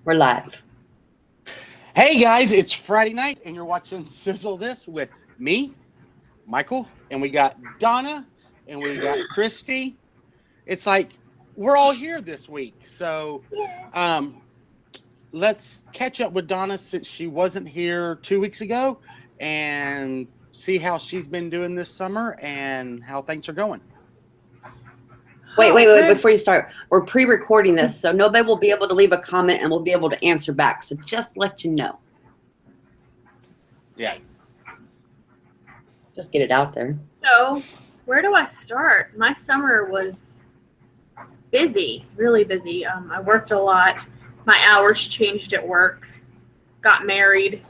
We're live. Hey guys, it's Friday night and you're watching Sizzle This with me, Michael, and we got Donna and we got Christie. It's like we're all here this week. So let's catch up with Donna since she wasn't here 2 weeks ago and see how she's been doing this summer and how things are going. Wait. Before you start, we're pre-recording this, so nobody will be able to leave a comment and we'll be able to answer back. So just let you know. Yeah. Just get it out there. So, where do I start? My summer was busy, really busy. I worked a lot. My hours changed at work. Got married.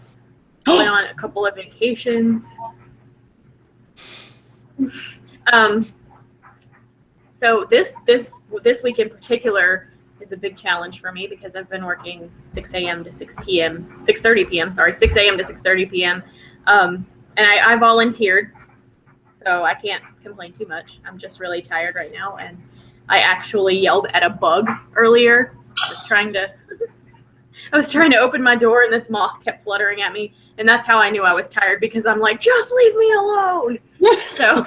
Went on a couple of vacations. So this week in particular is a big challenge for me because I've been working 6 a.m. to 6 p.m. 6:30 p.m. Sorry, 6 a.m. to 6:30 p.m. And I volunteered, so I can't complain too much. I'm just really tired right now, and I actually yelled at a bug earlier. I was trying to open my door, and this moth kept fluttering at me, and that's how I knew I was tired because I'm like, just leave me alone. So.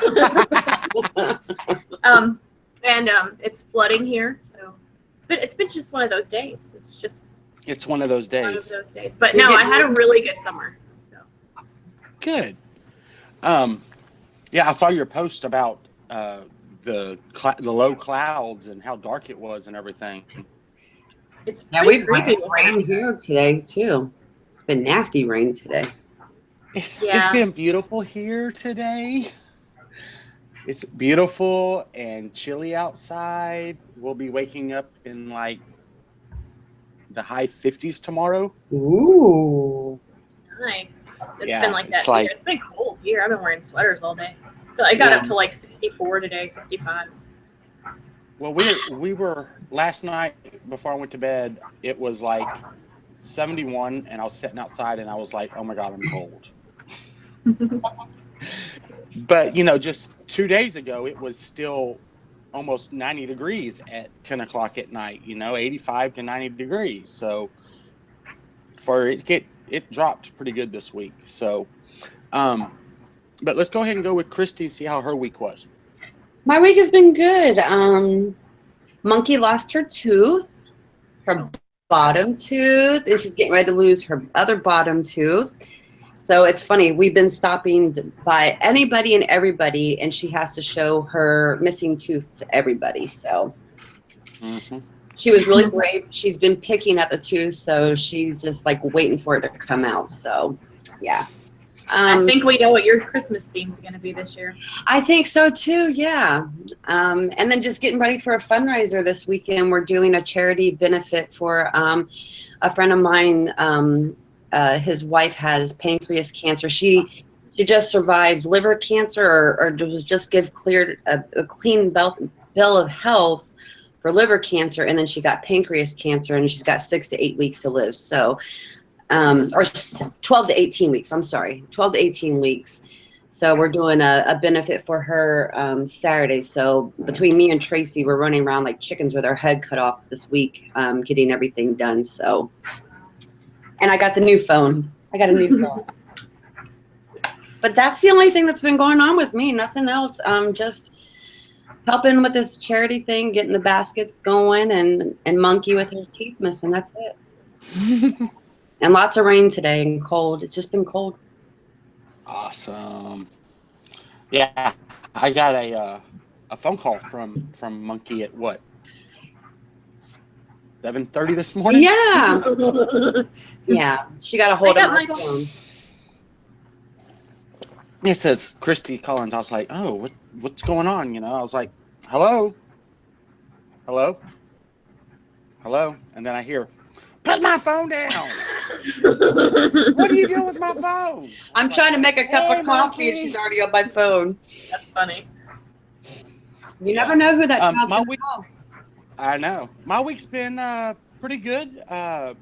It's flooding here, so it's been just one of those days. It's one of those days. But no, I had a really good summer. So. Good. Yeah, I saw your post about the low clouds and how dark it was and everything. It's rained here today too. It's been nasty rain today. It's been beautiful here today. It's beautiful and chilly outside. We'll be waking up in like the high 50s tomorrow. Ooh. Nice. It's been like that here. It's been cold here. I've been wearing sweaters all day. So I got up to like 64 today, 65. Well, we were last night before I went to bed, it was like 71 and I was sitting outside and I was like, oh my God, I'm cold. But, just 2 days ago, it was still almost 90 degrees at 10 o'clock at night, 85 to 90 degrees. So it dropped pretty good this week. So, but let's go ahead and go with Christie and see how her week was. My week has been good. Monkey lost her tooth, her bottom tooth, and she's getting ready to lose her other bottom tooth. So it's funny, we've been stopping by anybody and everybody, and she has to show her missing tooth to everybody. So she was really brave. She's been picking at the tooth, so she's just like waiting for it to come out. So, yeah. I think we know what your Christmas theme is going to be this year. I think so too, yeah. And then just getting ready for a fundraiser this weekend. We're doing a charity benefit for a friend of mine. His wife has pancreas cancer. She just survived liver cancer, or was just cleared a clean bill of health for liver cancer, and then she got pancreas cancer, and she's got 6 to 8 weeks to live. So, or 12 to 18 weeks. I'm sorry, 12 to 18 weeks. So we're doing a benefit for her Saturday. So between me and Tracy, we're running around like chickens with our head cut off this week, getting everything done. So. And I got the new phone. But that's the only thing that's been going on with me. Nothing else. Just helping with this charity thing, getting the baskets going, and Monkey with her teeth missing. That's it. And lots of rain today and cold. It's just been cold. Awesome. Yeah, I got a phone call from Monkey at what? 7:30 this morning? Yeah. Yeah. She got a hold of my phone. It says Christie Collins. I was like, oh, what's going on? I was like, hello? Hello? Hello? And then I hear, put my phone down. What are you doing with my phone? I'm trying to make a cup of coffee and she's already on my phone. That's funny. You never know who that child's going to call. I know. My week's been pretty good. I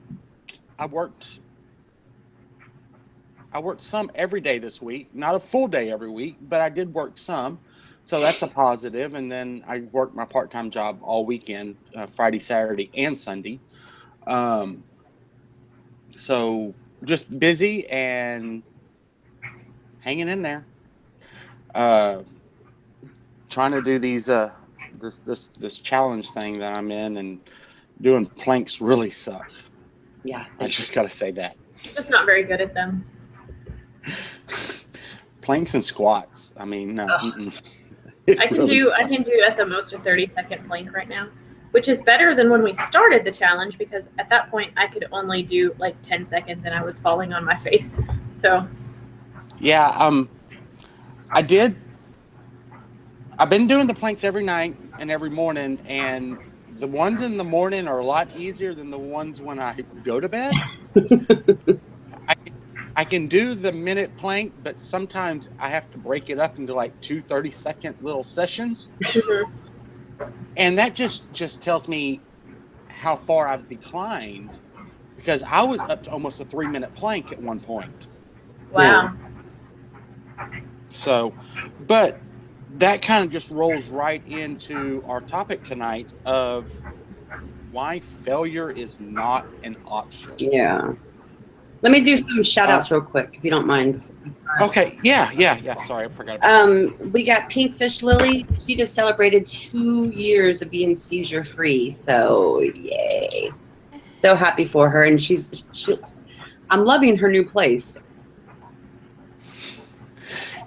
worked some every day this week. Not a full day every week, but I did work some. So that's a positive. And then I worked my part-time job all weekend, Friday, Saturday, and Sunday. So just busy and hanging in there. Trying to do these this challenge thing that I'm in, and doing planks really suck. Yeah, I just got to say that. Just not very good at them. Planks and squats. I mean, no. I can do at the most a 30-second plank right now, which is better than when we started the challenge, because at that point I could only do like 10 seconds and I was falling on my face. So yeah, I've been doing the planks every night and every morning, and the ones in the morning are a lot easier than the ones when I go to bed. I can do the minute plank, but sometimes I have to break it up into like 2 30-second little sessions. And that just tells me how far I've declined, because I was up to almost a 3-minute plank at one point. wow. So, but that kind of just rolls right into our topic tonight of why failure is not an option. Yeah. Let me do some shout outs real quick, if you don't mind. Okay. Yeah. Sorry, I forgot. We got Pinkfish Lily. She just celebrated 2 years of being seizure free. So yay. So happy for her. And I'm loving her new place.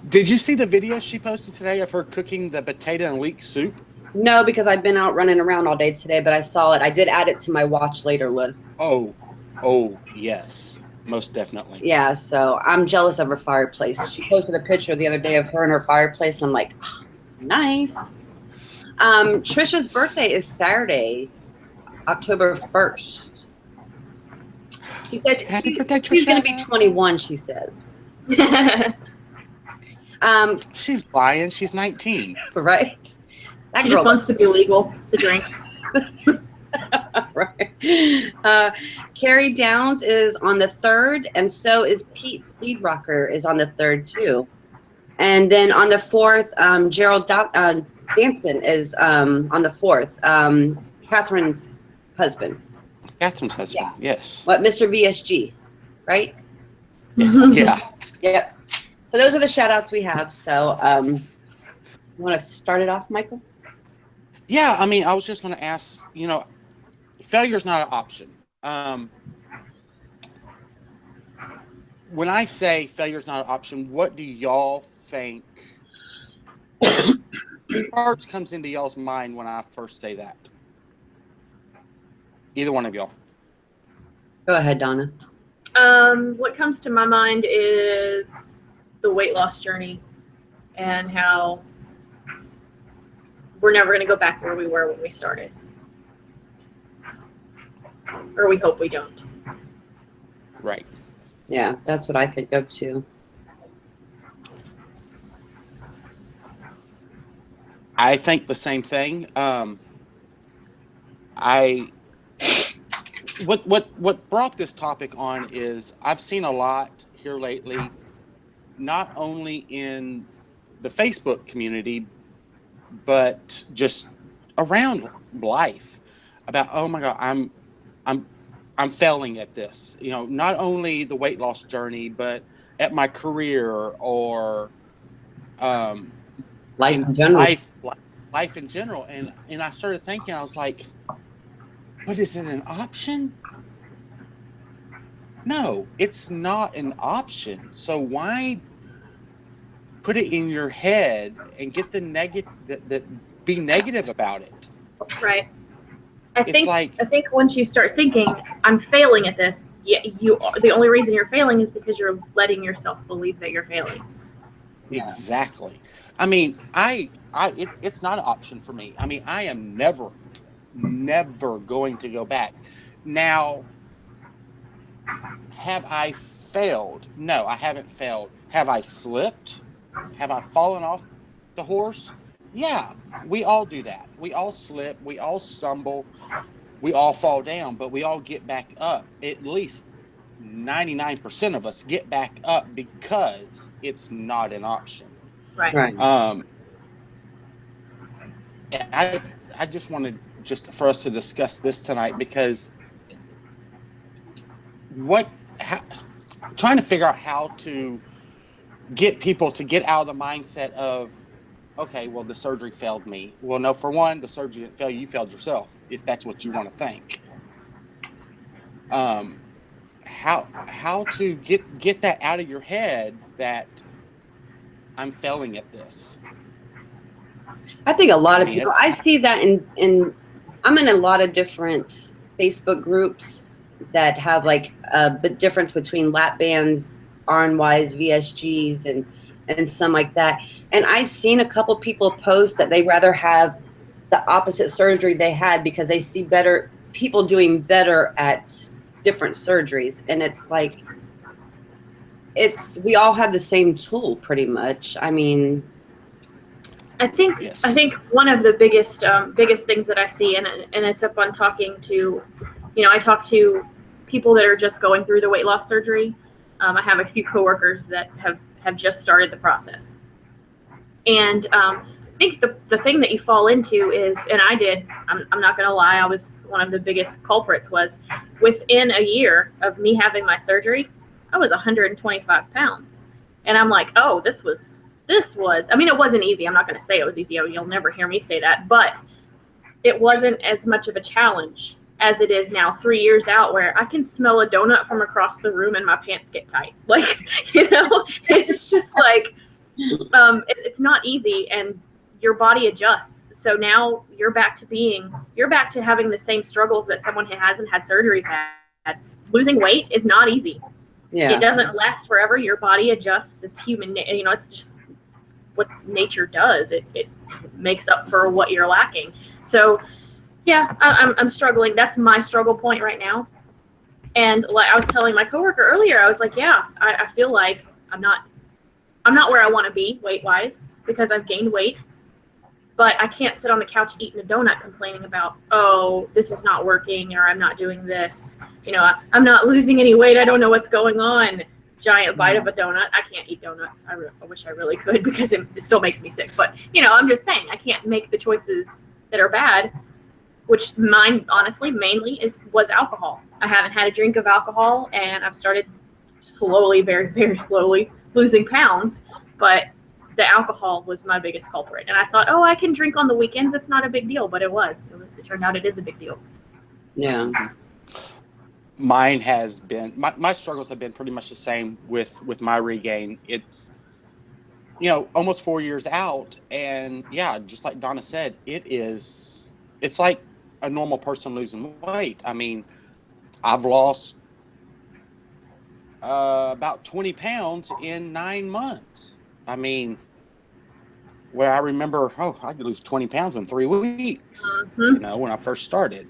Did you see the video she posted today of her cooking the potato and leek soup? No, because I've been out running around all day today, but I saw it. I did add it to my watch later list. Oh, yes, most definitely. Yeah, so I'm jealous of her fireplace. She posted a picture the other day of her and her fireplace, and I'm like, oh, nice. Tricia's birthday is Saturday, October 1st. She said she's going to be 21, she says. She's lying. She's 19. Right? She just wants to be legal to drink. Right. Carrie Downs is on the 3rd, and so is Pete Sleeverocker is on the 3rd too. And then on the 4th, Gerald Dadson is on the 4th. Catherine's husband. Catherine's husband, yeah. Yes. What, Mr. VSG, right? Yeah. Yep. So those are the shout outs we have. So you want to start it off, Michael? Yeah, I mean, I was just going to ask, failure is not an option. When I say failure is not an option, what do y'all think first comes into y'all's mind when I first say that? Either one of y'all. Go ahead, Donna. What comes to my mind is the weight loss journey and how we're never going to go back where we were when we started. Or we hope we don't. Right. Yeah, that's what I think of too. I think the same thing. What brought this topic on is I've seen a lot here lately, not only in the Facebook community, but just around life, about, oh my God, I'm failing at this. Not only the weight loss journey, but at my career or life in general. Life in general. And I started thinking, I was like, but is it an option? No, it's not an option. So why put it in your head and get the be negative about it? Right. I think once you start thinking, I'm failing at this, the only reason you're failing is because you're letting yourself believe that you're failing. Exactly. I mean, it's not an option for me. I mean, I am never going to go back. Now, have I failed? No, I haven't failed. Have I slipped? Have I fallen off the horse? Yeah, we all do that. We all slip. We all stumble. We all fall down, but we all get back up. At least 99% of us get back up because it's not an option. Right. I just wanted for us to discuss this tonight, because what trying to figure out how to get people to get out of the mindset of, okay, well, the surgery failed me. Well, no, for one, the surgery didn't fail you. You failed yourself, if that's what you want to think. How to get that out of your head that I'm failing at this. I think a lot of people, I see that in I'm in a lot of different Facebook groups that have like a difference between lap bands, RNYs, VSGs, and some like that. And I've seen a couple people post that they rather have the opposite surgery they had because they see better people doing better at different surgeries. And it's like, we all have the same tool pretty much. I mean, I think one of the biggest things that I see, and it's up on talking to, I talk to people that are just going through the weight loss surgery. I have a few coworkers that have just started the process. And I think the thing that you fall into is, and I did, I'm not going to lie, I was one of the biggest culprits, was within a year of me having my surgery, I was 125 pounds. And I'm like, oh, this was, I mean, it wasn't easy. I'm not going to say it was easy. You'll never hear me say that. But it wasn't as much of a challenge as it is now 3 years out, where I can smell a donut from across the room and my pants get tight. Like, it's just like, it's not easy, and your body adjusts. So now you're back to having the same struggles that someone who hasn't had surgery had. Losing weight is not easy. Yeah. It doesn't last forever. Your body adjusts. It's human. It's just what nature does. It makes up for what you're lacking. So yeah, I'm struggling. That's my struggle point right now. And like I was telling my coworker earlier, I was like, yeah, I feel like I'm not where I want to be weight wise because I've gained weight, but I can't sit on the couch eating a donut complaining about, oh, this is not working, or I'm not doing this. I'm not losing any weight. I don't know what's going on. Giant bite of a donut. I can't eat donuts. I wish I really could because it still makes me sick. But, I'm just saying I can't make the choices that are bad, which mine, honestly, mainly was alcohol. I haven't had a drink of alcohol, and I've started slowly, very, very slowly, losing pounds. But the alcohol was my biggest culprit. And I thought, oh, I can drink on the weekends. It's not a big deal. But it was. It turned out it is a big deal. Yeah. Mine has been, my struggles have been pretty much the same with my regain. It's, almost 4 years out. And yeah, just like Donna said, it's like a normal person losing weight. I mean, I've lost about 20 pounds in 9 months. I mean, where I remember, I could lose 20 pounds in 3 weeks, when I first started.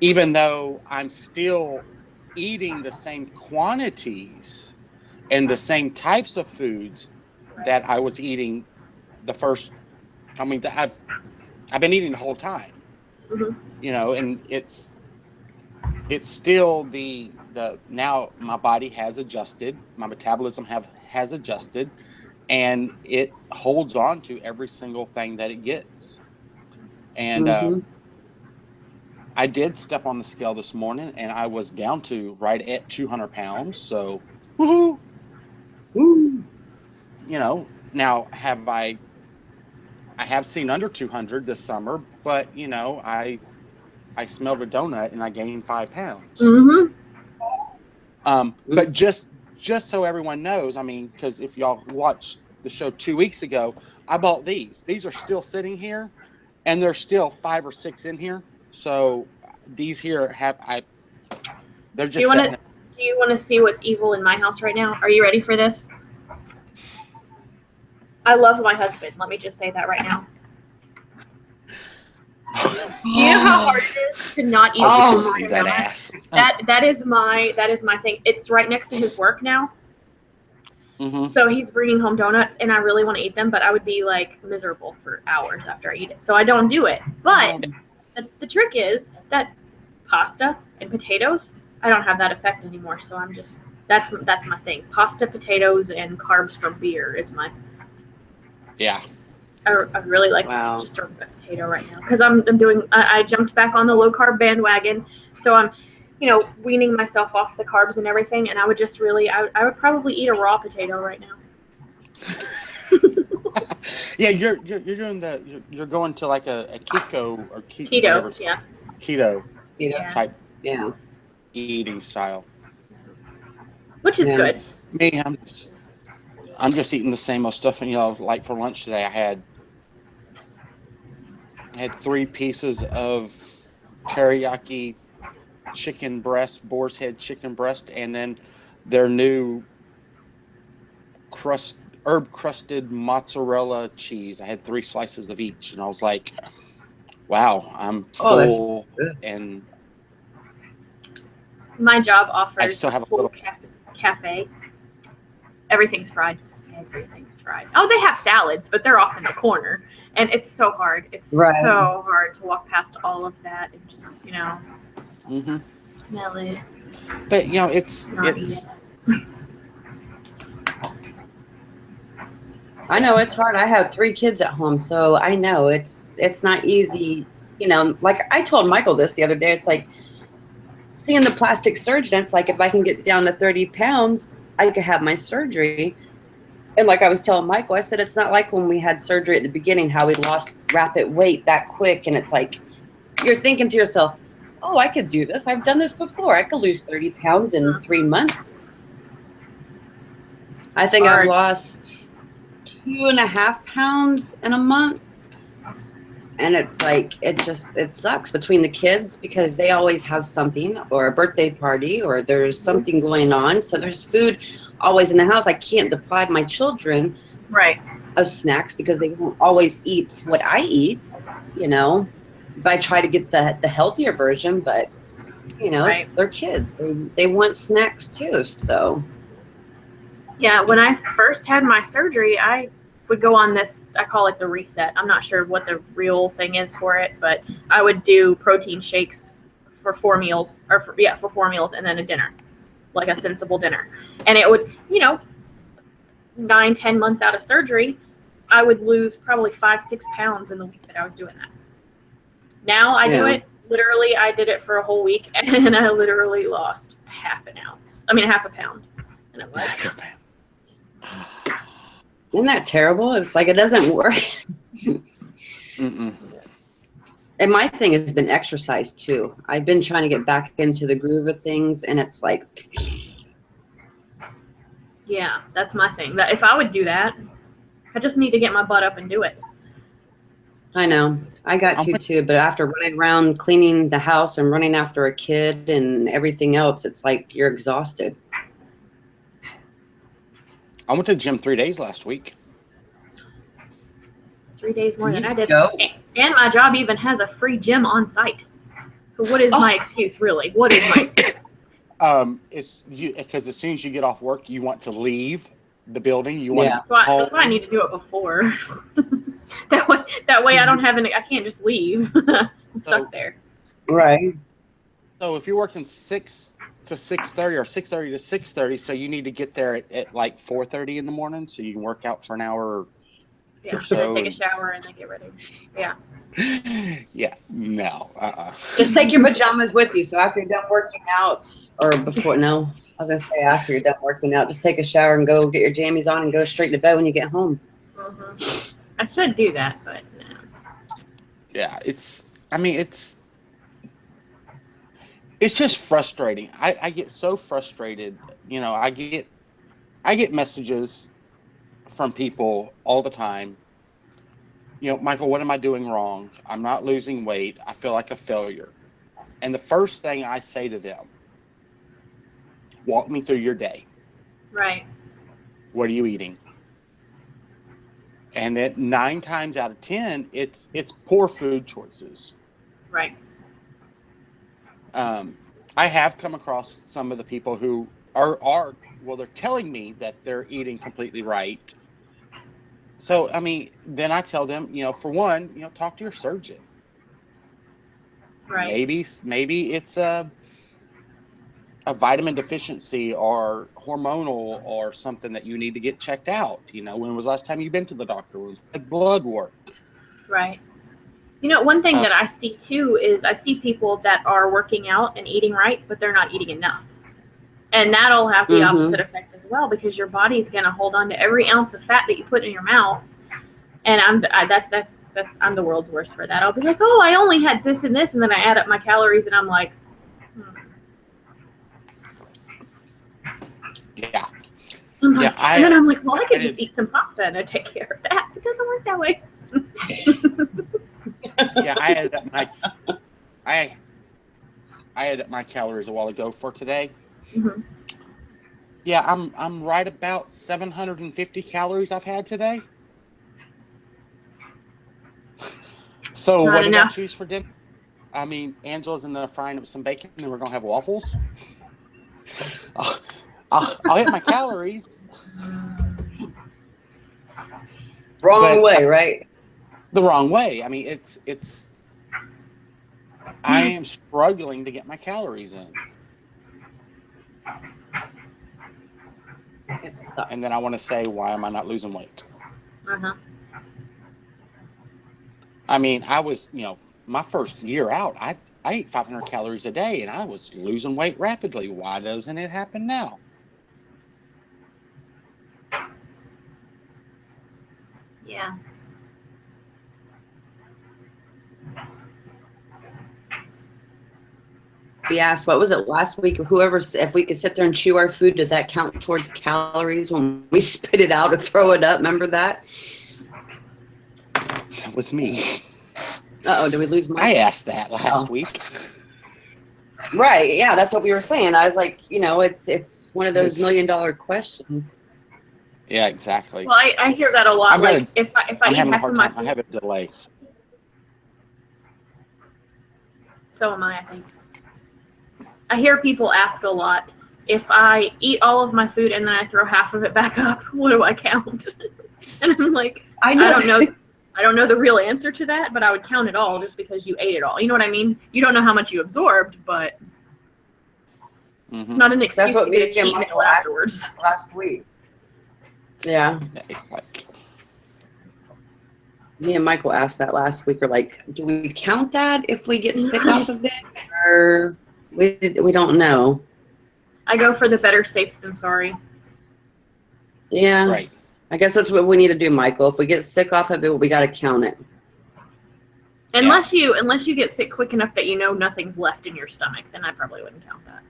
Even though I'm still eating the same quantities and the same types of foods that I was eating I've been eating the whole time, and it's still the now my body has adjusted, my metabolism has adjusted, and it holds on to every single thing that it gets. And I did step on the scale this morning, and I was down to right at 200 pounds. So, woohoo! Woo! Now I have seen under 200 this summer, but I smelled a donut and I gained 5 pounds. But just so everyone knows, I mean, because if y'all watched the show 2 weeks ago, I bought these. These are still sitting here, and there's still 5 or 6 in here. So these here they're just. Do you want to see what's evil in my house right now? Are you ready for this? I love my husband. Let me just say that right now. Do you know how hard it is to not eat? That ass. That is my thing. It's right next to his work now. So he's bringing home donuts, and I really want to eat them, but I would be like miserable for hours after I eat it. So I don't do it. But the trick is that pasta and potatoes, I don't have that effect anymore. So I'm just, that's my thing. Pasta, potatoes, and carbs from beer is my. Yeah. I really like just a potato right now because I jumped back on the low carb bandwagon. So weaning myself off the carbs and everything, and I would just really, I would probably eat a raw potato right now. Yeah, you're doing you're going to like a keto or keto, yeah, keto Yeah. type Yeah. eating style, which is good. Me, I'm just eating the same old stuff. And like for lunch today, I had 3 pieces of teriyaki chicken breast, boar's head chicken breast, and then their new herb crusted mozzarella cheese. I had 3 slices of each, and I was like, wow, I'm full. And my job offers I still have a little cafe. Everything's fried. Everything's fried. Oh, they have salads, but they're off in the corner, and it's so hard. It's so hard to walk past all of that and just smell it. But it's I know it's hard. I have 3 kids at home, so I know it's not easy. Like I told Michael this the other day. It's like seeing the plastic surgeon. It's like if I can get down to 30 pounds, I could have my surgery. And like I was telling Michael, I said it's not like when we had surgery at the beginning, how we lost rapid weight that quick. And it's like you're thinking to yourself, oh, I could do this. I've done this before. I could lose 30 pounds in 3 months. I think I've lost 2.5 pounds in a month. And it's like, it sucks between the kids because they always have something or a birthday party or there's something going on. So there's food always in the house. I can't deprive my children of snacks because they won't always eat what I eat, But I try to get the healthier version, but they're kids. They want snacks too. So yeah, when I first had my surgery, I would go on this, I call it the reset. I'm not sure what the real thing is for it, but I would do protein shakes for 4 meals, for 4 meals and then a dinner, like a sensible dinner. And it would, 9-10 months out of surgery, I would lose probably 5-6 pounds in the week that I was doing that. Now I do it, literally, I did it for a whole week and I literally lost half a pound. And I'm like, isn't that terrible? It's like it doesn't work. Mm-mm. And my thing has been exercise too. I've been trying to get back into the groove of things, and it's like, yeah, that's my thing. That if I would do that, I just need to get my butt up and do it. I know. I got to too, but after running around cleaning the house and running after a kid and everything else, it's like you're exhausted. I went to the gym 3 days last week. It's 3 days more than I did. And my job even has a free gym on site. So what is my excuse, really? What is my excuse? It's because as soon as you get off work, you want to leave the building. You want that's why I need to do it before. that way I don't have I can't just leave. I'm stuck there. Right. So if you're working 6 to 6:30 or 6:30 to 6:30, so you need to get there at like 4:30 in the morning so you can work out for an hour or so. Then take a shower and then get ready. Yeah. Yeah, no. Just take your pajamas with you. So after you're done working out, or before, no, I was going to say after you're done working out, just take a shower and go get your jammies on and go straight to bed when you get home. Mm-hmm. I should do that, but no. Yeah, it's just frustrating. I get so frustrated. I get messages from people all the time. Michael, what am I doing wrong? I'm not losing weight. I feel like a failure. And the first thing I say to them, walk me through your day. Right. What are you eating? And then 9 times out of 10, it's poor food choices. Right. I have come across some of the people who are they're telling me that they're eating completely right. So, then I tell them, for one, talk to your surgeon. Right. Maybe it's a vitamin deficiency or hormonal or something that you need to get checked out. When was the last time you've been to the doctor? Was it blood work? Right. You know, one thing that I see too is I see people that are working out and eating right, but they're not eating enough. And that'll have the opposite effect as well, because your body's going to hold on to every ounce of fat that you put in your mouth. And I'm the world's worst for that. I'll be like, oh, I only had this and this, and then I add up my calories, and I'm like, Yeah. and then I'm like, well, I could I just eat some pasta and I'd take care of that. It doesn't work that way. Yeah, I added up my calories a while ago for today. Mm-hmm. Yeah, I'm right about 750 calories I've had today. So what did I choose for dinner? I mean, Angela's in there frying up some bacon, and we're gonna have waffles. I'll hit my calories. Wrong way, right? The wrong way. I mean, it's. I am struggling to get my calories in. And then I want to say, why am I not losing weight? I mean, I was, my first year out, I ate 500 calories a day, and I was losing weight rapidly. Why doesn't it happen now? Yeah. We asked, what was it last week? If we could sit there and chew our food, does that count towards calories when we spit it out or throw it up? Remember that? That was me. Uh-oh, did we lose my... I asked that last week. Right, yeah, that's what we were saying. I was like, it's one of those $1,000,000 questions. Yeah, exactly. Well, I hear that a lot. If I I'm eat having a half hard of my time. I have a delay. So am I think. I hear people ask a lot, if I eat all of my food and then I throw half of it back up, what do I count? And I'm like, I don't know. I don't know the real answer to that, but I would count it all just because you ate it all. You know what I mean? You don't know how much you absorbed, but it's not an excuse to get a cheat meal afterwards. Last week. Yeah. Me and Michael asked that last week. We're like, do we count that if we get sick off of it? Or we don't know. I go for the better safe than sorry. Yeah. Right. I guess that's what we need to do, Michael. If we get sick off of it, we got to count it. Unless you get sick quick enough that you know nothing's left in your stomach, then I probably wouldn't count that.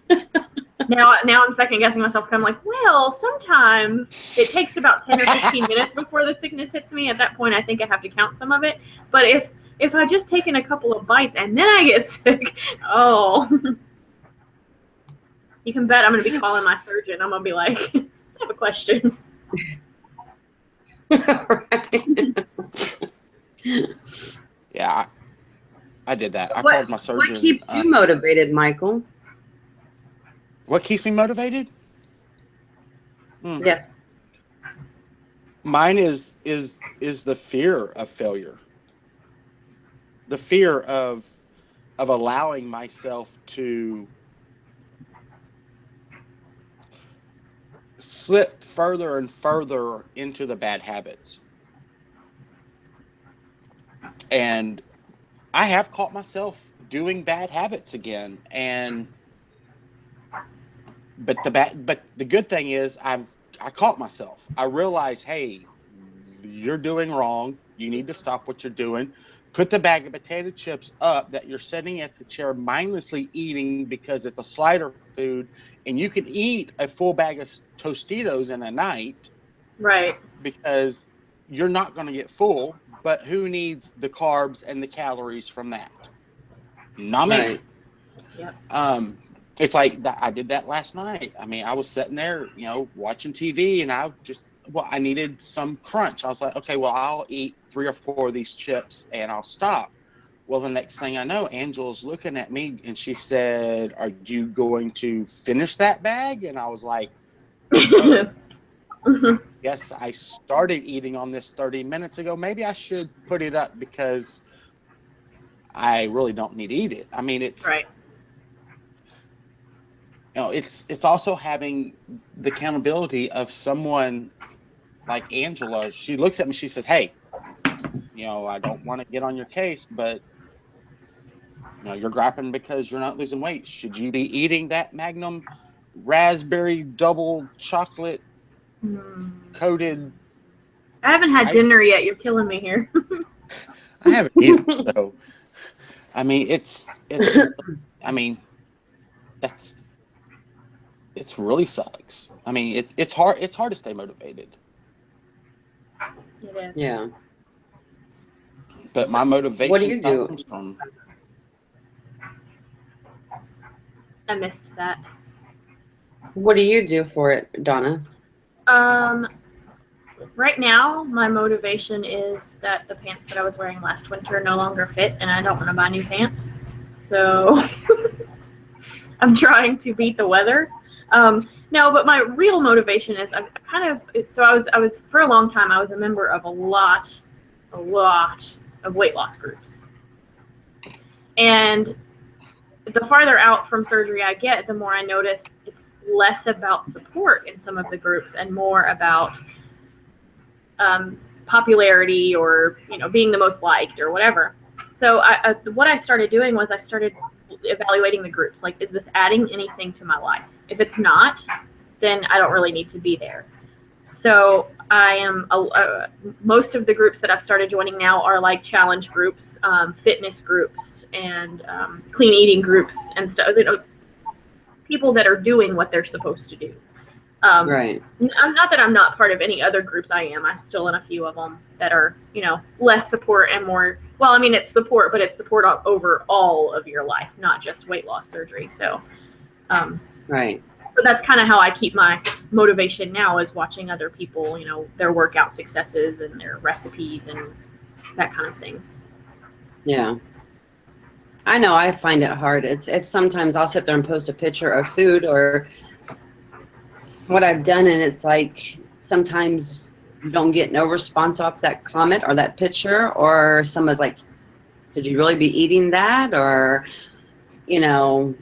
But now I'm second guessing myself. I'm like, well, sometimes it takes about 10 or 15 minutes before the sickness hits me. At that point, I think I have to count some of it. But if I just taken a couple of bites and then I get sick, you can bet I'm going to be calling my surgeon. I'm going to be like, I have a question. Yeah, I did that. I called my surgeon. What keeps you motivated, Michael? What keeps me motivated? Yes. Mine is the fear of failure. The fear of allowing myself to slip further and further into the bad habits. And I have caught myself doing bad habits again. But the good thing is I caught myself. I realized, hey, you're doing wrong. You need to stop what you're doing. Put the bag of potato chips up that you're sitting at the chair mindlessly eating because it's a slider food, and you can eat a full bag of Tostitos in a night. Right. Because you're not going to get full, but who needs the carbs and the calories from that? Not me. Right. Yep. It's like that. I did that last night. I mean, I was sitting there, watching TV, and I needed some crunch. I was like, okay, well, I'll eat 3 or 4 of these chips and I'll stop. Well, the next thing I know, Angela's looking at me and she said, are you going to finish that bag? And I was like, oh. Yes, I started eating on this 30 minutes ago. Maybe I should put it up because I really don't need to eat it. I mean, it's right. It's also having the accountability of someone like Angela. She looks at me, she says, hey, you know, I don't want to get on your case, but you know, you're griping because you're not losing weight. Should you be eating that Magnum raspberry double chocolate coated? I haven't had dinner yet. You're killing me here. I haven't either. So, I mean, I mean, it's really sucks. I mean, it's hard to stay motivated. It is. Yeah. But my motivation. What do you do? Comes from, I missed that. What do you do for it, Donna? Right now, my motivation is that the pants that I was wearing last winter no longer fit, and I don't want to buy new pants. So I'm trying to beat the weather. No, but my real motivation is I was for a long time I was a member of a lot of weight loss groups, and the farther out from surgery I get, the more I notice it's less about support in some of the groups and more about popularity or, you know, being the most liked or whatever. So what I started doing was I started evaluating the groups. Like, is this adding anything to my life? If it's not, then I don't really need to be there. So I am most of the groups that I've started joining now are like challenge groups, fitness groups, and clean eating groups and stuff. You know, people that are doing what they're supposed to do. Right. Not that I'm not part of any other groups. I am. I'm still in a few of them that are, you know, less support and more. Well, I mean, it's support, but it's support over all of your life, not just weight loss surgery. So, right. So that's kind of how I keep my motivation now, is watching other people, you know, their workout successes and their recipes and that kind of thing. Yeah. I know, I find it hard. It's sometimes I'll sit there and post a picture of food or what I've done, and it's like sometimes you don't get no response off that comment or that picture, or someone's like, did you really be eating that? Or, you know,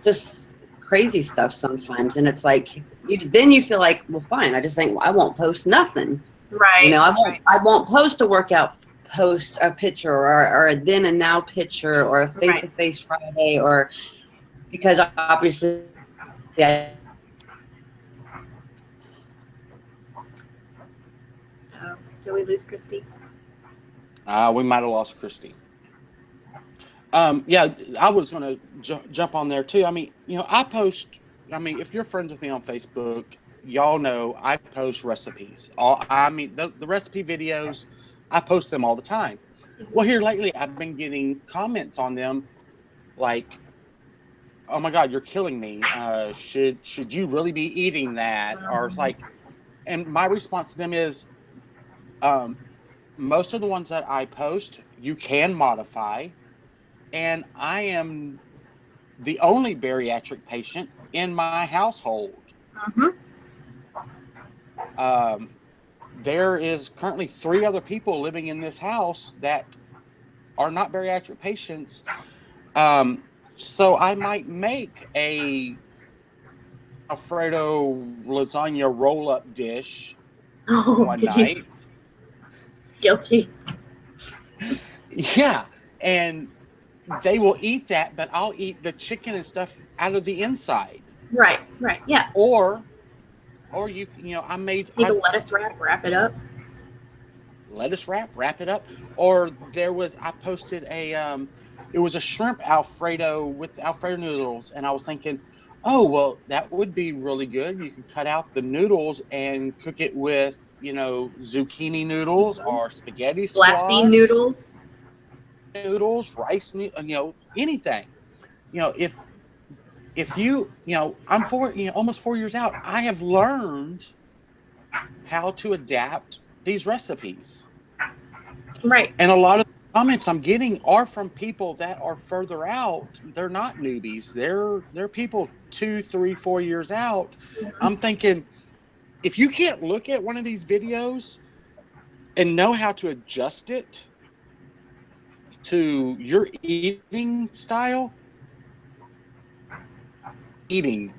just crazy stuff sometimes. And it's like, then you feel like, well, fine, I just think, well, I won't post nothing. Right. You know, I won't post a workout post, a picture or a then and now picture or a face-to-face Friday, or because obviously did we lose Christie? We might have lost Christie. Yeah, I was going to jump on there too. I mean, you know, if you're friends with me on Facebook, y'all know I post recipes. The recipe videos, I post them all the time. Well, here lately, I've been getting comments on them like, oh my God, you're killing me. Should you really be eating that? Or it's like, and my response to them is, most of the ones that I post, you can modify. And I am the only bariatric patient in my household. There is currently 3 other people living in this house that are not bariatric patients. So I might make a Alfredo lasagna roll-up dish one night. Guilty. Yeah, and they will eat that, but I'll eat the chicken and stuff out of the inside. Right, yeah. Or you know, I lettuce wrap it up. Lettuce wrap it up. Or I posted it was a shrimp Alfredo with Alfredo noodles, and I was thinking, oh, well, that would be really good. You can cut out the noodles and cook it with, you know, zucchini noodles or spaghetti squash. Black bean noodles, rice, you know, anything. You know, if you know, I'm almost 4 years out, I have learned how to adapt these recipes. Right. And a lot of the comments I'm getting are from people that are further out. They're not newbies. They're people 2, 3, 4 years out. I'm thinking, if you can't look at one of these videos and know how to adjust it to your eating style, eating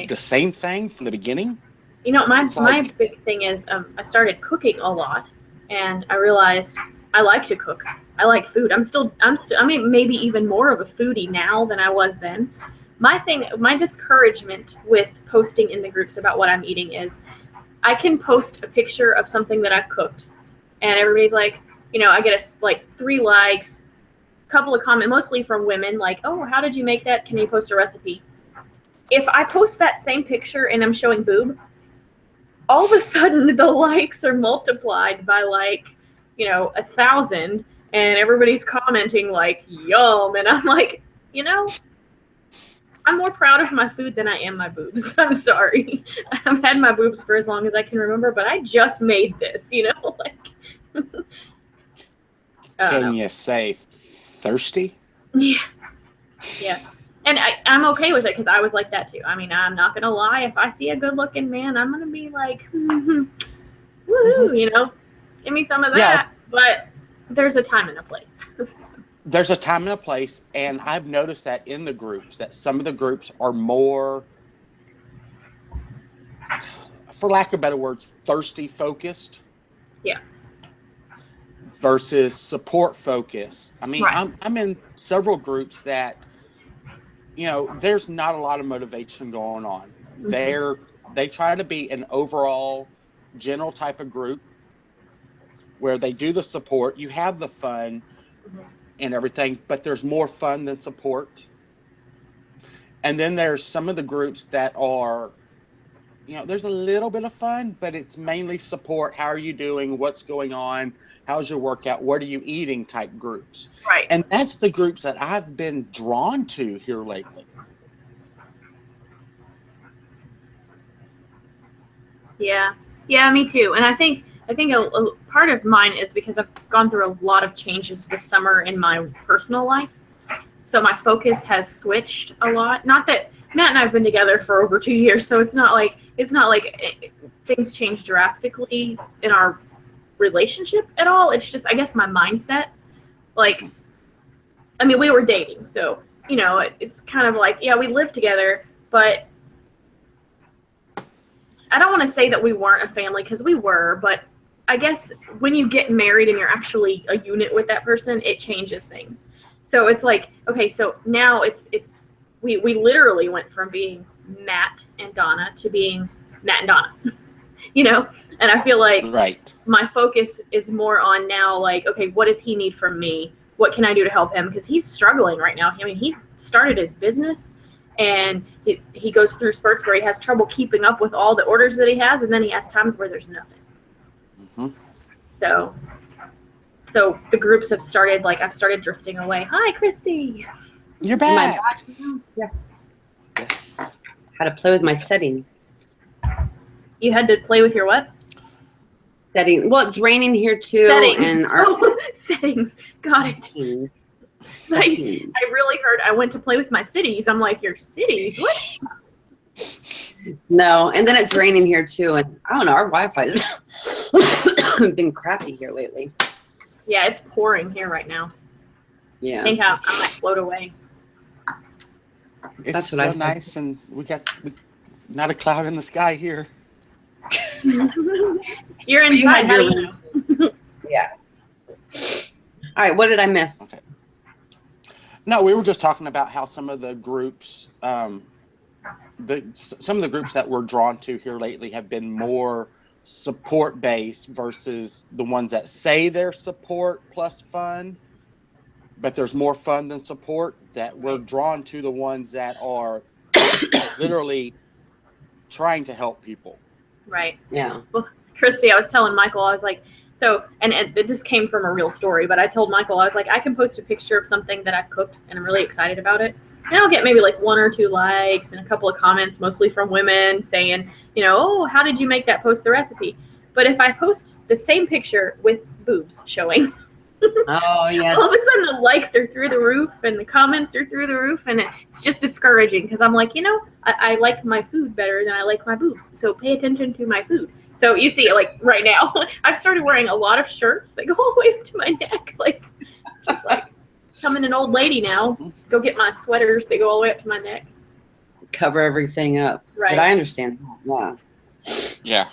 the same thing from the beginning. You know, my big thing is I started cooking a lot, and I realized I like to cook. I like food. I mean, maybe even more of a foodie now than I was then. My discouragement with posting in the groups about what I'm eating is I can post a picture of something that I've cooked, and everybody's like, I get like 3 likes, a couple of comments, mostly from women, like, oh, how did you make that? Can you post a recipe? If I post that same picture and I'm showing boob, all of a sudden the likes are multiplied by like, 1,000, and everybody's commenting like, yum. And I'm like, I'm more proud of my food than I am my boobs. I'm sorry. I've had my boobs for as long as I can remember, but I just made this, like. Can you say thirsty? Yeah. Yeah. And I'm okay with it because I was like that too. I mean, I'm not going to lie. If I see a good looking man, I'm going to be like, woohoo, give me some of that. Yeah. But there's a time and a place. There's a time and a place. And I've noticed that in the groups, that some of the groups are more, for lack of better words, thirsty focused. Yeah. Versus support focused. I mean, right. I'm in several groups that, there's not a lot of motivation going on. Mm-hmm. They try to be an overall general type of group where they do the support, you have the fun mm-hmm. and everything, but there's more fun than support. And then there's some of the groups that are, there's a little bit of fun, but it's mainly support. How are you doing? What's going on? How's your workout? What are you eating type groups? Right. And that's the groups that I've been drawn to here lately. Yeah. Yeah, me too. And I think a part of mine is because I've gone through a lot of changes this summer in my personal life. So my focus has switched a lot. Not that Matt and I have been together for over 2 years, so it's not like things change drastically in our relationship at all. It's just, I guess, my mindset. Like, I mean, we were dating, so, it's kind of like, yeah, we lived together, but I don't want to say that we weren't a family, because we were, but I guess when you get married and you're actually a unit with that person, it changes things. So it's like, okay, so now we literally went from being Matt and Donna to being Matt and Donna, and I feel like right. My focus is more on now, like, okay, what does he need from me? What can I do to help him? Because he's struggling right now. I mean, he's started his business, and he goes through spurts where he has trouble keeping up with all the orders that he has, and then he has times where there's nothing. Mm-hmm. So the groups have started, like, I've started drifting away. Hi, Christie. You're back. Yes. How to play with my settings. You had to play with your what? Setting. Well, it's raining here too. Settings. And our settings. Got it. I really heard I went to play with my cities. I'm like, your cities? What? No, and then it's raining here too, and I don't know, our Wi-Fi's been crappy here lately. Yeah, it's pouring here right now. Yeah. I think I might float away. It's so nice, and we got not a cloud in the sky here. You're inside. How do you know? Yeah. All right, what did I miss? Okay. No, we were just talking about how some of the groups, some of the groups that we're drawn to here lately have been more support-based versus the ones that say they're support plus fun, but there's more fun than support, that we're drawn to the ones that are literally trying to help people. Right. Yeah. Well, Christie, I was telling Michael, I was like, so, and this came from a real story, but I told Michael, I was like, I can post a picture of something that I've cooked, and I'm really excited about it. And I'll get maybe like 1 or 2 likes and a couple of comments, mostly from women saying, oh, how did you make that? Post the recipe. But if I post the same picture with boobs showing, oh yes, all of a sudden the likes are through the roof and the comments are through the roof, and it's just discouraging because I'm like, I like my food better than I like my boobs, so pay attention to my food. So you see, like right now, I've started wearing a lot of shirts that go all the way up to my neck, like just like becoming an old lady now. Go get my sweaters; they go all the way up to my neck. Cover everything up. Right. But I understand. Yeah. Yeah.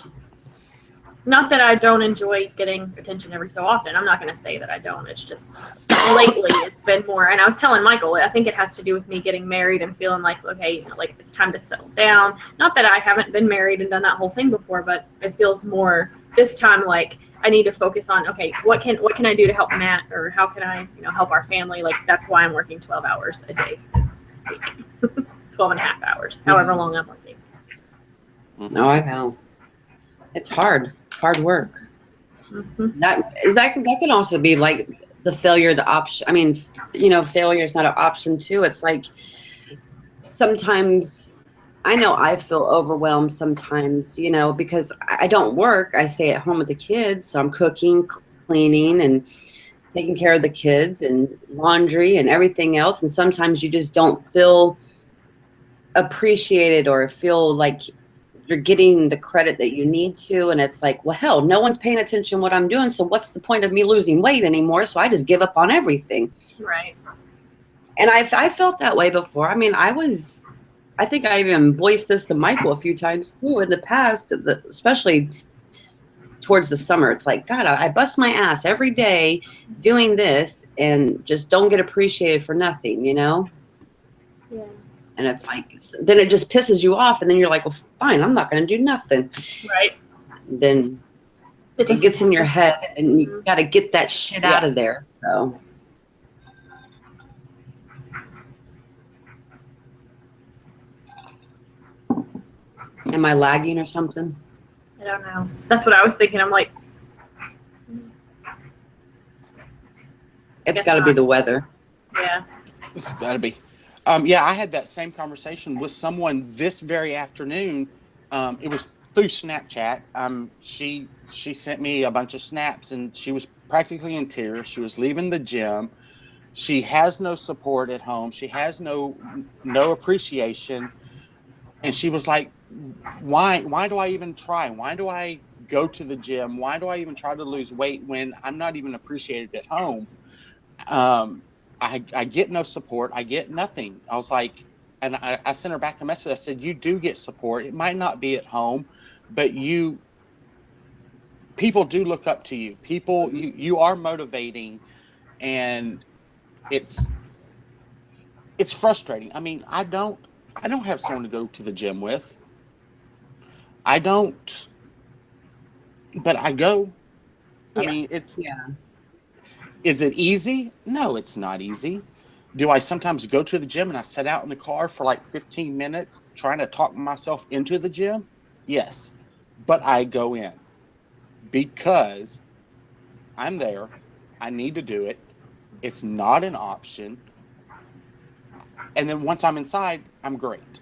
Not that I don't enjoy getting attention every so often. I'm not going to say that I don't. It's just lately it's been more. And I was telling Michael, I think it has to do with me getting married and feeling like, okay, you know, like it's time to settle down. Not that I haven't been married and done that whole thing before, but it feels more this time like I need to focus on, okay, what can I do to help Matt, or how can I, you know, help our family? Like that's why I'm working 12 hours a day this week. 12 and a half hours, however long I'm working. No, I know. It's hard. It's hard work. Mm-hmm. That can also be like the failure, the option. I mean, you know, failure is not an option too. It's like sometimes I know I feel overwhelmed sometimes, you know, because I don't work. I stay at home with the kids. So I'm cooking, cleaning, and taking care of the kids and laundry and everything else. And sometimes you just don't feel appreciated or feel like you're getting the credit that you need to. And it's like, well, hell, no one's paying attention to what I'm doing. So what's the point of me losing weight anymore? So I just give up on everything. Right. And I felt that way before. I mean, I think I even voiced this to Michael a few times too in the past, especially towards the summer. It's like, God, I bust my ass every day doing this and just don't get appreciated for nothing, you know? Yeah. And it's like, then it just pisses you off. And then you're like, well, fine, I'm not going to do nothing. Right. Then it gets in your head and you got to get that shit out of there. So. Am I lagging or something? I don't know. That's what I was thinking. I'm like, it's got to be the weather. Yeah. It's got to be. Yeah, I had that same conversation with someone this very afternoon. It was through Snapchat. She sent me a bunch of snaps, and she was practically in tears. She was leaving the gym. She has no support at home. She has no appreciation, and she was like, "Why do I even try? Why do I go to the gym? Why do I even try to lose weight when I'm not even appreciated at home?" I get no support. I get nothing. I was like, and I sent her back a message. I said, you do get support. It might not be at home, but people do look up to you. People, you are motivating, and it's frustrating. I mean, I don't have someone to go to the gym with. I don't, but I go. I mean, it's. Is it easy? No, it's not easy. Do I sometimes go to the gym and I sit out in the car for like 15 minutes trying to talk myself into the gym? Yes. But I go in because I'm there. I need to do it. It's not an option. And then once I'm inside, I'm great.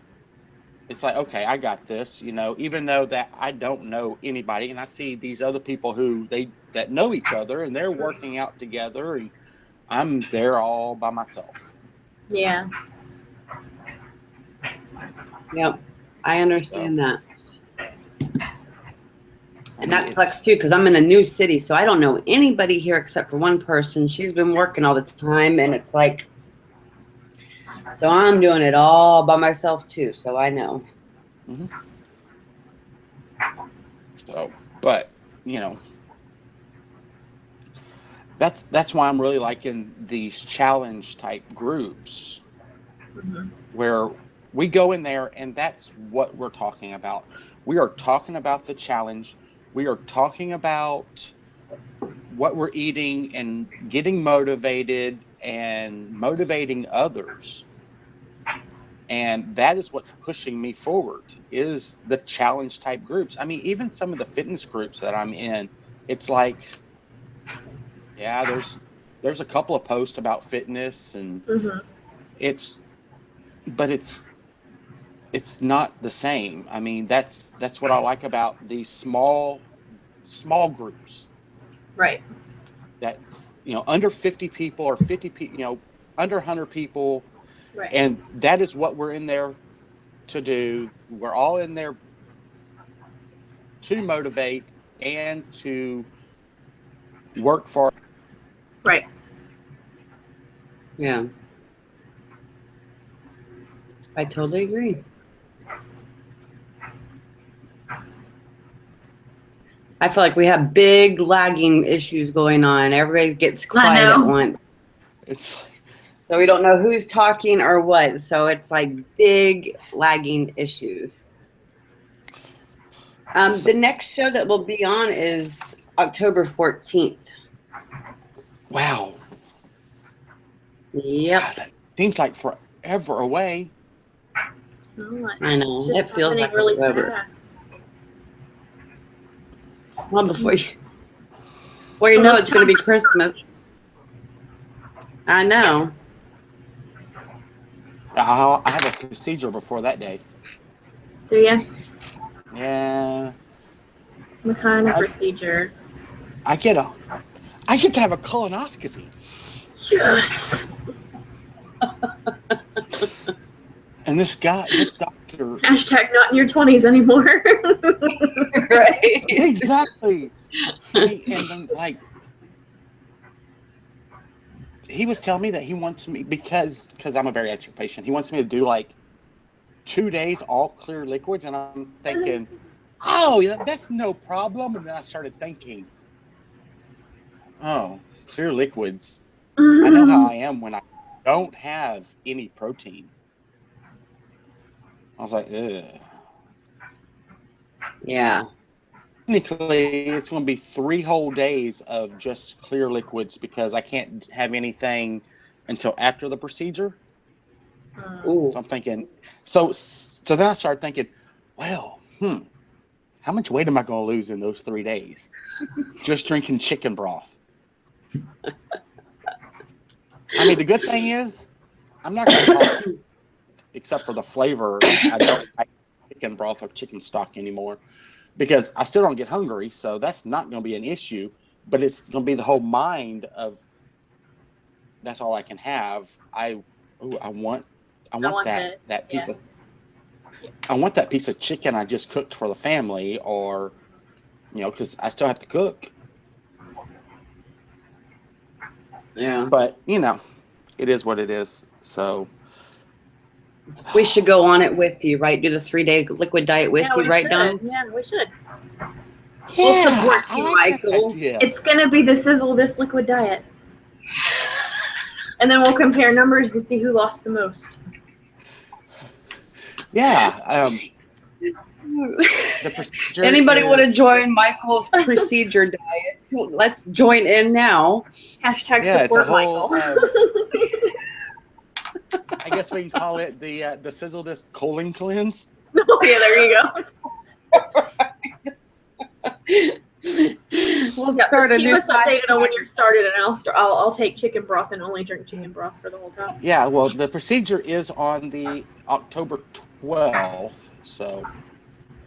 It's like, okay, I got this, you know, even though that I don't know anybody, and I see these other people that know each other and they're working out together, and I'm there all by myself. Yeah. Yep. I understand that. And that sucks too, because I'm in a new city, so I don't know anybody here except for one person. She's been working all the time, and it's like, so I'm doing it all by myself too, so I know. Mm-hmm. So, but, you know, that's why I'm really liking these challenge type groups, where we go in there and that's what we're talking about. We are talking about the challenge. We are talking about what we're eating and getting motivated and motivating others. And that is what's pushing me forward, is the challenge type groups. I mean, even some of the fitness groups that I'm in, it's like, yeah, there's a couple of posts about fitness, and it's not the same. I mean, that's what I like about these small groups. Right. That's, you know, under 50 people or 50 people, you know, under 100 people. Right. And that is what we're in there to do. We're all in there to motivate and to work for. Right. Yeah. I totally agree. I feel like we have big lagging issues going on. Everybody gets quiet at once. It's so we don't know who's talking or what. So it's like big lagging issues. The next show that will be on is October 14th. Wow. Yep. God, that seems like forever away. It's not. I know. It's It feels like really forever. fast. Well, before you know it's going to be Christmas. I know. I have a procedure before that day. Do you? Yeah. What kind of procedure? I get to have a colonoscopy. Yes. And this doctor. Hashtag not in your 20s anymore. Right. Exactly. And then, like, he was telling me that he wants me, because I'm a bariatric patient, he wants me to do like 2 days all clear liquids, and I'm thinking, oh, that's no problem. And then I started thinking, oh, clear liquids. I know how I am when I don't have any protein. I was like, ugh. Yeah. Technically, it's going to be 3 whole days of just clear liquids because I can't have anything until after the procedure. Ooh. So I'm thinking, so then I started thinking, well, how much weight am I going to lose in those 3 days? Just drinking chicken broth. I mean, the good thing is, I'm not going to call it, except for the flavor. I don't like chicken broth or chicken stock anymore because I still don't get hungry, so that's not going to be an issue. But it's going to be the whole mind of that's all I can have. I want that piece of. I want that piece of chicken I just cooked for the family, or because I still have to cook. Yeah. But it is what it is. So we should go on it with you, right? Do the 3-day liquid diet with you, right, Don? Yeah, we should. We'll support you, Michael. It's gonna be the Sizzle This liquid diet, and then we'll compare numbers to see who lost the most. Yeah. Anybody want to join Michael's procedure diet? Let's join in now. Hashtag support Michael. I guess we can call it the Sizzle This colon cleanse. Oh, yeah, there you go. We'll start a new updated when you're started, and I'll take chicken broth and only drink chicken broth for the whole time. Yeah, well, the procedure is on the October 12th, so.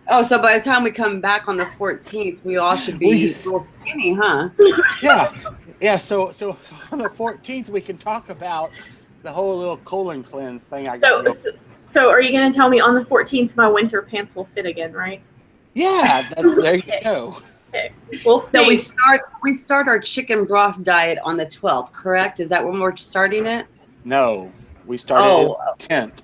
Oh, so by the time we come back on the 14th, we all should be a little skinny, huh? Yeah. So on the 14th, we can talk about the whole little colon cleanse thing I got. So are you going to tell me on the 14th my winter pants will fit again, right? Yeah, there you go. Okay. We'll see. So we start our chicken broth diet on the 12th, correct? Is that when we're starting it? No, we started 10th.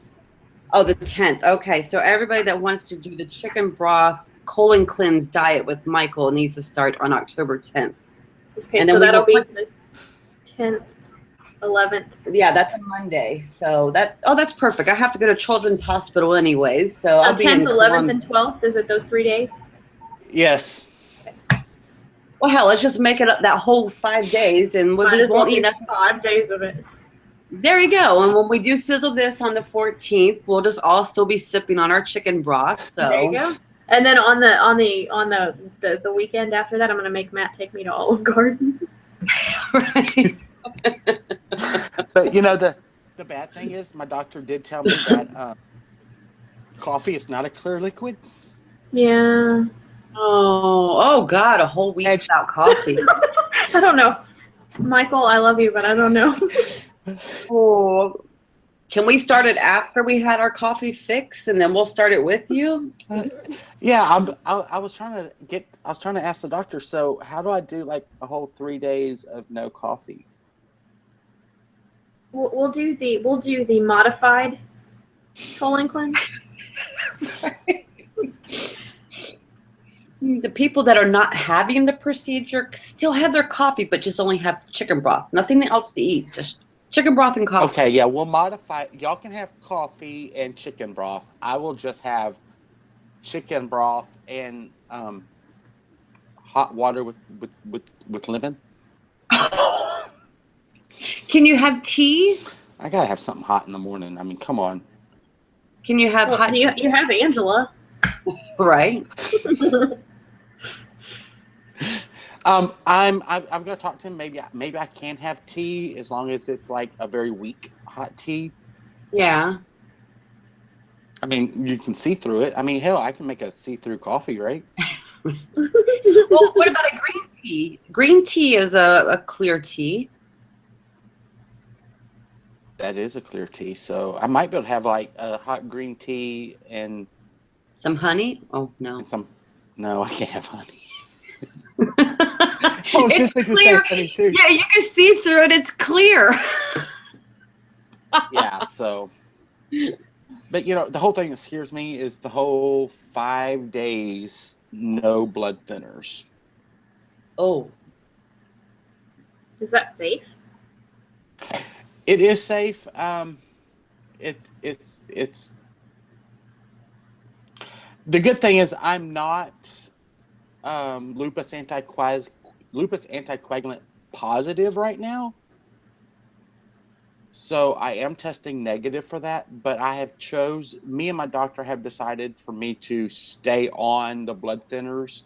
Oh, the 10th. Okay, so everybody that wants to do the chicken broth colon cleanse diet with Michael needs to start on October 10th. Okay, and then so that'll be the 10th, 11th. Yeah, that's a Monday. So that's perfect. I have to go to Children's Hospital anyways, so I'll be 10th, 11th, and 12th. Is it those 3 days? Yes. Okay. Well, hell, let's just make it up that whole 5 days, and we just won't eat nothing. 5 days of it. There you go. And when we do Sizzle This on the 14th, we'll just all still be sipping on our chicken broth. So there you go. And then on the weekend after that, I'm gonna make Matt take me to Olive Garden. Right. But the bad thing is, my doctor did tell me that coffee is not a clear liquid. Yeah. Oh God! A whole week without coffee. I don't know, Michael. I love you, but I don't know. Oh, can we start it after we had our coffee fix, and then we'll start it with you? Yeah, I was trying to ask the doctor. So how do I do like a whole 3 days of no coffee? We'll do the modified colon cleanse. The people that are not having the procedure still have their coffee, but just only have chicken broth. Nothing else to eat. Just chicken broth and coffee. Okay, yeah, we'll modify. Y'all can have coffee and chicken broth. I will just have chicken broth and hot water with lemon. Can you have tea? I gotta have something hot in the morning. I mean, come on. Can you have hot tea? You have Angela. Right. I'm gonna talk to him. Maybe I can have tea as long as it's like a very weak hot tea. Yeah. I mean, you can see through it. I mean, hell, I can make a see-through coffee, right? Well, what about a green tea? Green tea is a clear tea. That is a clear tea. So I might be able to have like a hot green tea and some honey. Oh no. No, I can't have honey. I was just thinking the same thing too. Yeah, you can see through it. It's clear. Yeah. So, but you know, the whole thing that scares me is the whole 5 days no blood thinners. Oh. Is that safe? It is safe. It's the good thing is I'm not lupus anticoagulant positive right now. So I am testing negative for that, but me and my doctor have decided for me to stay on the blood thinners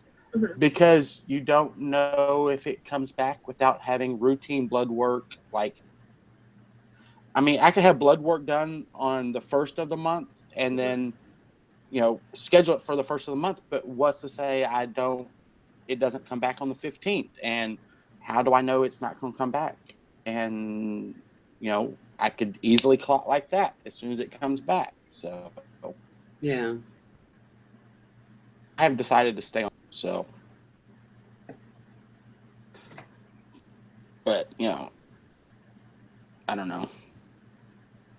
because you don't know if it comes back without having routine blood work. Like, I mean, I could have blood work done on the 1st of the month and then, you know, schedule it for the 1st of the month, but what's to say it doesn't come back on the 15th? And how do I know it's not going to come back? And, you know, I could easily clot like that as soon as it comes back. So, yeah, I have decided to stay on. So, but, you know, I don't know.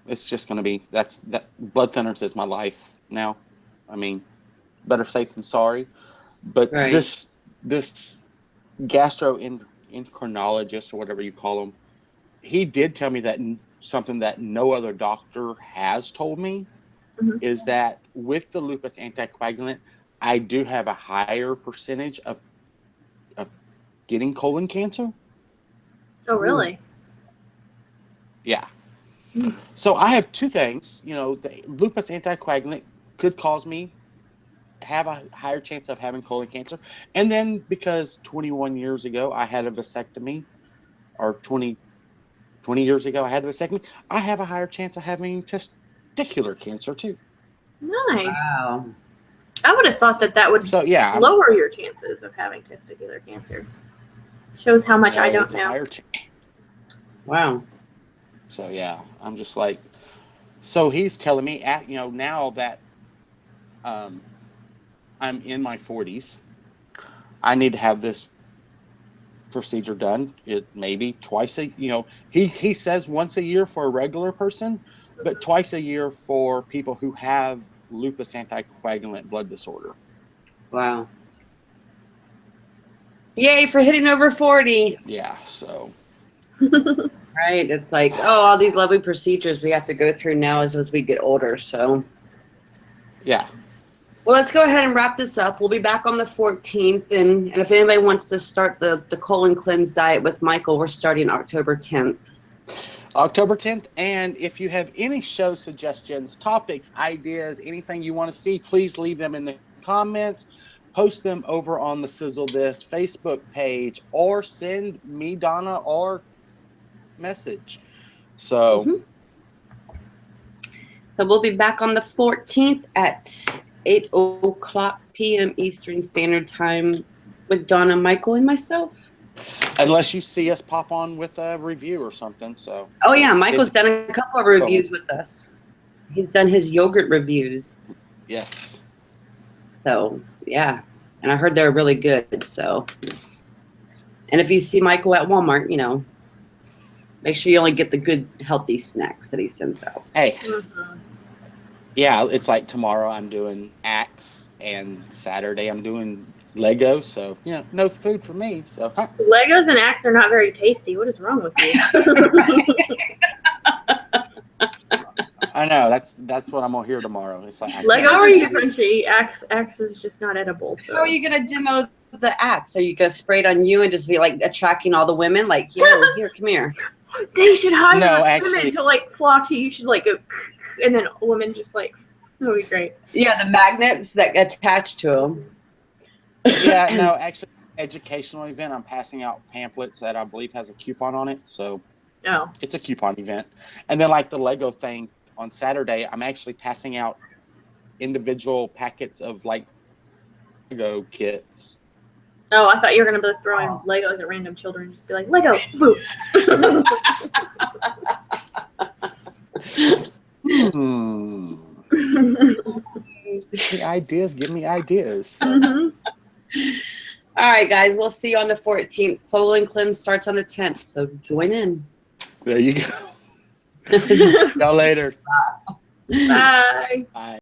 It's just going to be, that blood thinners is my life now. I mean, better safe than sorry. But right. this gastroenterologist or whatever you call him, he did tell me that something that no other doctor has told me is that with the lupus anticoagulant, I do have a higher percentage of getting colon cancer. Oh, really? Yeah. So I have two things. You know, the lupus anticoagulant could cause me have a higher chance of having colon cancer. And then because 21 years ago I had a vasectomy, or 20 years ago I had a vasectomy, I have a higher chance of having testicular cancer too. Nice. Wow. I would have thought that would lower your chances of having testicular cancer. Shows how much I don't know. Wow. So yeah, I'm just like, so he's telling me now that I'm in my 40s, I need to have this procedure done. It maybe twice he says once a year for a regular person, but twice a year for people who have lupus anticoagulant blood disorder. Wow. Yay for hitting over 40. Yeah, so. Right. It's like, all these lovely procedures we have to go through now as we get older. So. Yeah. Well, let's go ahead and wrap this up. We'll be back on the 14th. And if anybody wants to start the colon cleanse diet with Michael, we're starting October 10th. October 10th. And if you have any show suggestions, topics, ideas, anything you want to see, please leave them in the comments. Post them over on the Sizzle This Facebook page, or send me, Donna, or message. So we'll be back on the 14th at 8:00 p.m. Eastern Standard Time with Donna, Michael, and myself. Unless you see us pop on with a review or something. So. Oh yeah, Michael's done a couple of reviews with us. He's done his yogurt reviews. Yes. So yeah, and I heard they're really good. So, and if you see Michael at Walmart, make sure you only get the good, healthy snacks that he sends out. Hey. Yeah, it's like tomorrow I'm doing Axe, and Saturday I'm doing Lego. So yeah, no food for me. So Legos and Axe are not very tasty. What is wrong with you? I know that's what I'm gonna hear tomorrow. It's like Legos are too crunchy. Axe is just not edible. So. How are you gonna demo the Axe? Are you gonna spray it on you and just be like attracting all the women? Like, yo, here, come here. They should hire actually, women to like flock to you. You should like go, and then women just like, that would be great. Yeah, the magnets that attach to them. Yeah, no, actually, educational event. I'm passing out pamphlets that I believe has a coupon on it. So, it's a coupon event. And then like the Lego thing on Saturday, I'm actually passing out individual packets of like Lego kits. Oh, I thought you were gonna be throwing Legos at random children, just be like Lego, boo. Give me ideas. Give me ideas. All right, guys. We'll see you on the 14th. Colon cleanse starts on the 10th, so join in. There you go. Y'all later. Bye. Bye.